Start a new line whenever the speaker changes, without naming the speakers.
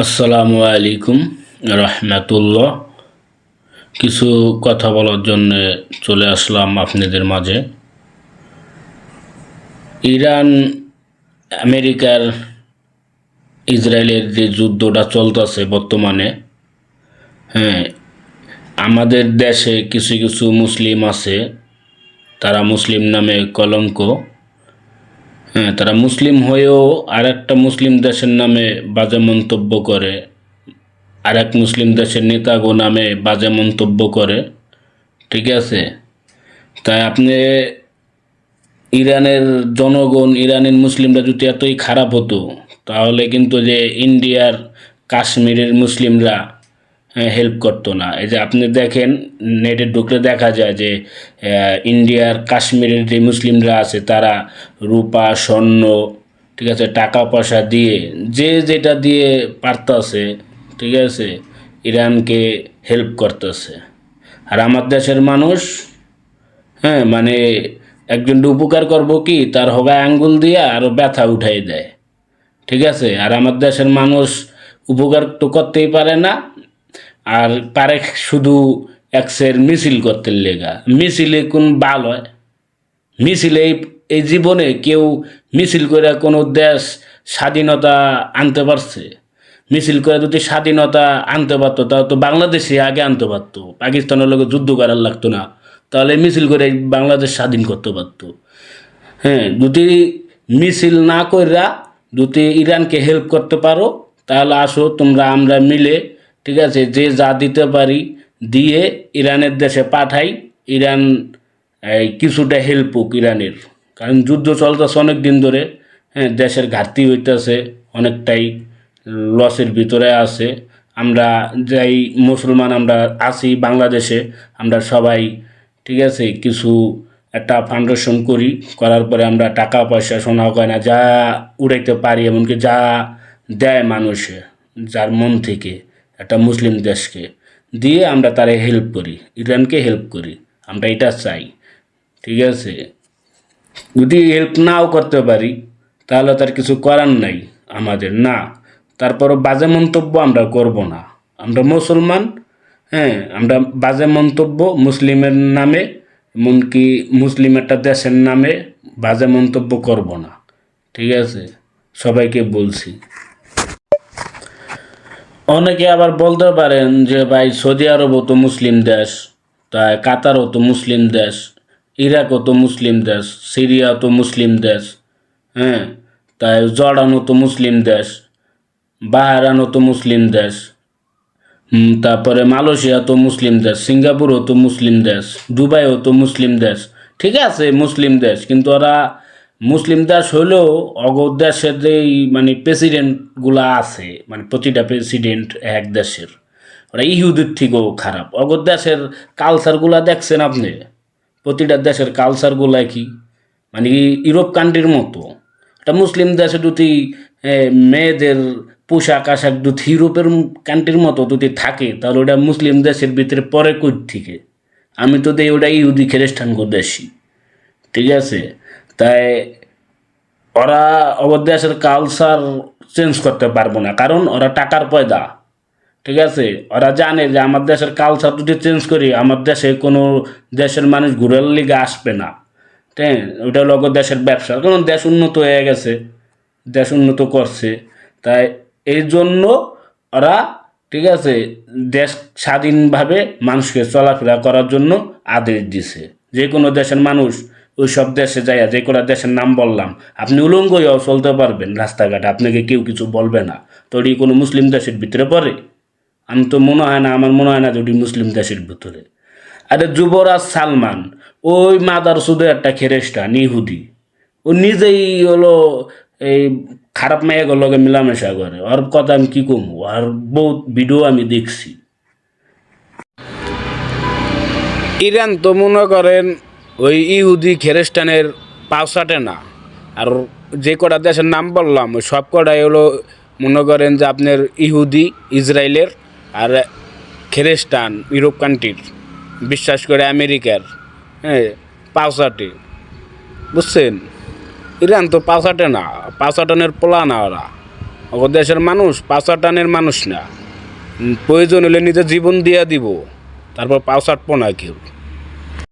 আসসালামু আলাইকুম রহমতুল্লাহ। কিছু কথা বলার জন্য চলে আসলাম আপনাদের মাঝে। ইরান আমেরিকার ইসরায়েলের যে যুদ্ধটা চলতেছে বর্তমানে, হ্যাঁ, আমাদের দেশে কিছু কিছু মুসলিম আছে, তারা মুসলিম নামে কলঙ্ক। হ্যাঁ, তারা মুসলিম হয়েও আর একটা মুসলিম দেশের নামে বাজে মন্তব্য করে, আর এক মুসলিম দেশের নেতাগো নামে বাজে মন্তব্য করে। ঠিক আছে, তাই আপনি ইরানের জনগণ, ইরানের মুসলিমরা যদি এতই খারাপ হতো, তাহলে কিন্তু যে ইন্ডিয়ার কাশ্মীরের মুসলিমরা হেল্প করতো না। এই যে আপনি দেখেন, নেটে ঢুকলে দেখা যায় যে ইন্ডিয়ার কাশ্মীরের যে মুসলিমরা আছে তারা রূপা স্বর্ণ, ঠিক আছে, টাকা পয়সা দিয়ে, যে যেটা দিয়ে পারতাছে, ঠিক আছে, ইরানকে হেল্প করতেছে। আর আমার দেশের মানুষ, হ্যাঁ, মানে একজন উপকার করব কি, তার হগায় আঙ্গুল দিয়ে আরও ব্যথা উঠাই দেয়। ঠিক আছে, আর আমার দেশের মানুষ উপকার তো করতেই পারে না, আর পারে শুধু এক্সের মিছিল করতে লেগা। মিছিলে কোন বাল হয়? মিছিলে এই জীবনে কেউ মিছিল করে কোনো দেশ স্বাধীনতা আনতে পারছে? মিছিল করে যদি স্বাধীনতা আনতে পারতো, তাহলে তো বাংলাদেশে আগে আনতে পারতো, পাকিস্তানের লোক যুদ্ধ করার লাগতো না, তাহলে মিছিল করে বাংলাদেশ স্বাধীন করতে পারতো। হ্যাঁ, যদি মিছিল না কইরা যদি ইরানকে হেল্প করতে পারো, তাহলে আসো তোমরা, আমরা মিলে, ঠিক আছে, যে যা দিতে পারি দিয়ে ইরানের দেশে পাঠাই। ইরান এই কিছুটা হেল্প হোক ইরানের, কারণ যুদ্ধ চলতেছে অনেক দিন ধরে। হ্যাঁ, দেশের ঘাটতি হইতেছে, অনেকটাই লসের ভিতরে আছে। আমরা যাই মুসলমান আমরা আছি বাংলাদেশে, আমরা সবাই, ঠিক আছে, কিছু একটা ফাউন্ডেশন করি, করার পরে আমরা টাকা পয়সা সোনা গয়না যা উড়াইতে পারি, এমনকি যা দেয় মানুষে যার মন থেকে, একটা মুসলিম দেশকে দিয়ে আমরা তারে হেল্প করি, ইরানকে হেল্প করি, আমরা এটা চাই। ঠিক আছে, যদি হেল্প নাও করতে পারি, তাহলে তার কিছু করার নাই আমাদের, না তারপরও বাজে মন্তব্য আমরা করব না। আমরা মুসলমান, হ্যাঁ, আমরা বাজে মন্তব্য মুসলিমের নামে, এমনকি মুসলিম একটা দেশের নামে বাজে মন্তব্য করব না। ঠিক আছে, সবাইকে বলছি। অনেকে আবার বলতে পারেন যে ভাই, সৌদি আরবও তো মুসলিম দেশ, তাই কাতারও তো মুসলিম দেশ, ইরাকও তো মুসলিম দেশ, সিরিয়াও তো মুসলিম দেশ, হ্যাঁ, তাই জর্ডানও তো মুসলিম দেশ, বাহরাইনও তো মুসলিম দেশ, তারপরে মালয়েশিয়া তো মুসলিম দেশ, সিঙ্গাপুরও তো মুসলিম দেশ, দুবাইও তো মুসলিম দেশ। ঠিক আছে, মুসলিম দেশ, কিন্তু ওরা মুসলিম দেশ হলেও অগর দেশের যেই মানে প্রেসিডেন্টগুলা আছে, মানে প্রতিটা প্রেসিডেন্ট এক দেশের, ওরা ইহুদির থেকেও খারাপ। অগর দেশের কালচারগুলা দেখছেন আপনি? প্রতিটা দেশের কালচারগুলা কি, মানে ইউরোপ কান্ট্রির মতো। একটা মুসলিম দেশে যদি মেয়েদের পোশাক আশাক যদি ইউরোপের কান্ট্রির মতো যদি থাকে, তাহলে ওটা মুসলিম দেশের ভিতরে পরে কই থেকে? আমি তো দেই ওটা ইহুদি খ্রিস্টান দেশি। ঠিক আছে, তাই ওরা ওদের দেশের কালচার চেঞ্জ করতে পারবো না, কারণ ওরা টাকার পয়দা। ঠিক আছে, ওরা জানে যে আমার দেশের কালচার যদি চেঞ্জ করি, আমার দেশে কোনো দেশের মানুষ ঘুরের লিগে আসবে না। হ্যাঁ, ওটা হলো ওদের দেশের ব্যবসা, কারণ দেশ উন্নত হয়ে গেছে, দেশ উন্নত করছে। তাই এই জন্য ওরা, ঠিক আছে, দেশ স্বাধীনভাবে মানুষকে চলাফেরা করার জন্য আদেশ দিছে। যে কোনো দেশের মানুষ ওই সব দেশে যায়, যে কোনো দেশের নাম বললাম, আপনি উলঙ্গ হয়েও চলতে পারবেন রাস্তাঘাটে, আপনাকে কেউ কিছু বলবে না। তো ওটি কোনো মুসলিম দেশের ভিতরে পড়ে? আমি তো মনে হয় না, আমার মনে হয় না যে ওটি মুসলিম দেশের ভিতরে। আরে যুবরাজ সালমান, ওই মাদার সুদের একটা খ্রিস্টান ইহুদি, ও নিজেই হলো এই খারাপ মেয়েগুলোর লগে মিলামেশা করে। ওর কথা আমি কি কমু, আর বহুত ভিডিও আমি দেখছি। ইরান তো মনে করেন ওই ইহুদি খ্রিস্টানের পাওসাটে না। আর যে কটা দেশের নাম বললাম ওই সব কটাই হলো মনে করেন যে আপনার ইহুদি ইসরায়েলের, আর খ্রিস্টান ইউরোপ কান্ট্রির, বিশ্বাস করে আমেরিকার, হ্যাঁ, পাওসাটে। বুঝছেন, ইরান তো পাওসাটে না, পাওসাটনের পোলা না ওরা। ওদের দেশের মানুষ পাঁচা টানের মানুষ না। প্রয়োজন হলে নিজের জীবন দিয়া দিব, তারপর পাঁচ আটবো না কেউ।